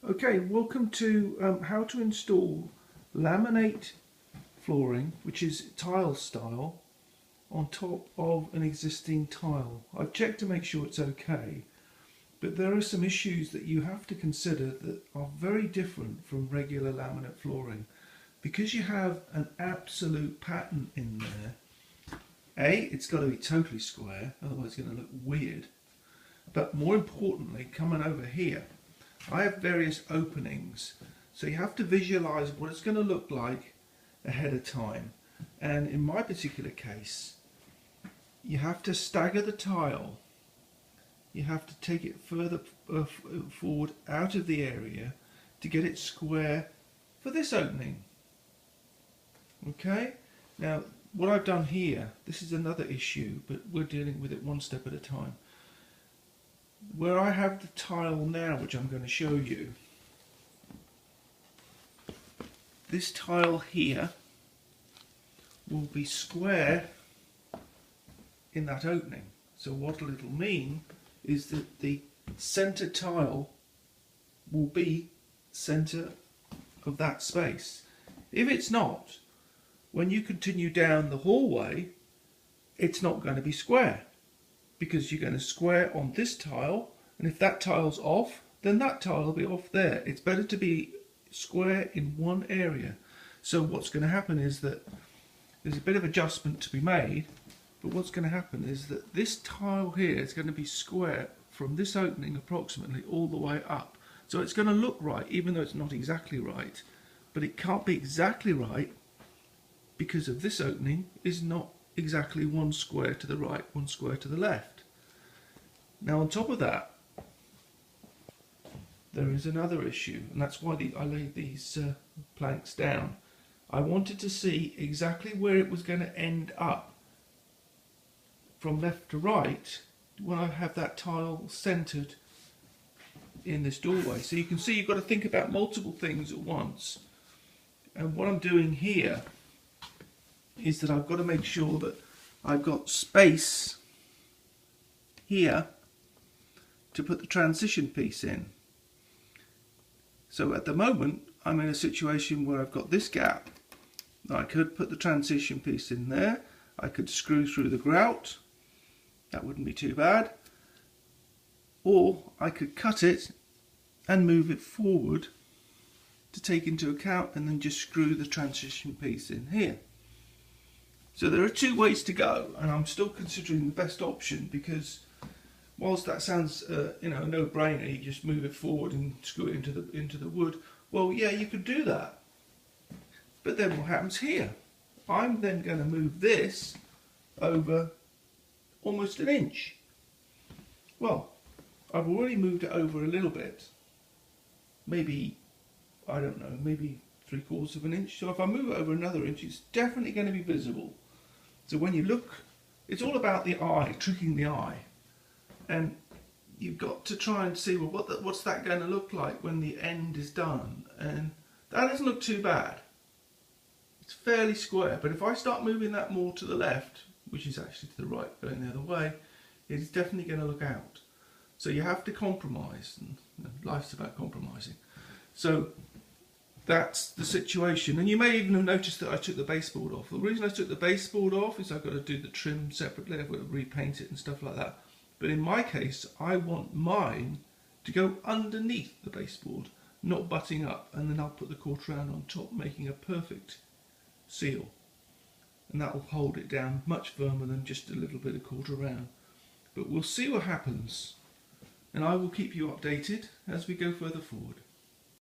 Okay, welcome to how to install laminate flooring, which is tile style, on top of an existing tile. I've checked to make sure it's okay, but there are some issues that you have to consider that are very different from regular laminate flooring. Because you have an absolute pattern in there, it's got to be totally square, otherwise it's going to look weird. But more importantly, coming over here, I have various openings, so you have to visualize what it's going to look like ahead of time. And in my particular case, you have to stagger the tile, you have to take it further forward out of the area to get it square for this opening. Okay, now what I've done here, this is another issue, but we're dealing with it one step at a time. Where I have the tile now, which I'm going to show you, this tile here will be square in that opening. So what it'll mean is that the center tile will be center of that space. If it's not, when you continue down the hallway, it's not going to be square, because you're going to square on this tile, and if that tile's off, then that tile will be off there. It's better to be square in one area. So what's going to happen is that there's a bit of adjustment to be made, but what's going to happen is that this tile here is going to be square from this opening approximately all the way up. So it's going to look right, even though it's not exactly right, but it can't be exactly right because of this opening is not exactly one square to the right, one square to the left. Now on top of that, there is another issue, and that's why I laid these planks down. I wanted to see exactly where it was going to end up from left to right when I have that tile centered in this doorway. So you can see you've got to think about multiple things at once. And what I'm doing here is that I've got to make sure that I've got space here to put the transition piece in. So at the moment I'm in a situation where I've got this gap. I could put the transition piece in there, I could screw through the grout, that wouldn't be too bad, or I could cut it and move it forward to take into account and then just screw the transition piece in here. So there are two ways to go, and I'm still considering the best option, because whilst that sounds a no-brainer, you just move it forward and screw it into the wood. Well, yeah, you could do that, but then what happens here? I'm then going to move this over almost an inch. Well, I've already moved it over a little bit, maybe, I don't know, maybe 3/4 of an inch. So if I move it over another inch, it's definitely going to be visible. So when you look, it's all about the eye, tricking the eye. And you've got to try and see, well, what's that going to look like when the end is done? And that doesn't look too bad. It's fairly square, but if I start moving that more to the left, which is actually to the right, going the other way, it is definitely going to look out. So you have to compromise, and life's about compromising. So that's the situation. And you may even have noticed that I took the baseboard off. The reason I took the baseboard off is I've got to do the trim separately, I've got to repaint it and stuff like that. But in my case, I want mine to go underneath the baseboard, not butting up, and then I'll put the quarter round on top, making a perfect seal. And that will hold it down much firmer than just a little bit of quarter round. But we'll see what happens, and I will keep you updated as we go further forward.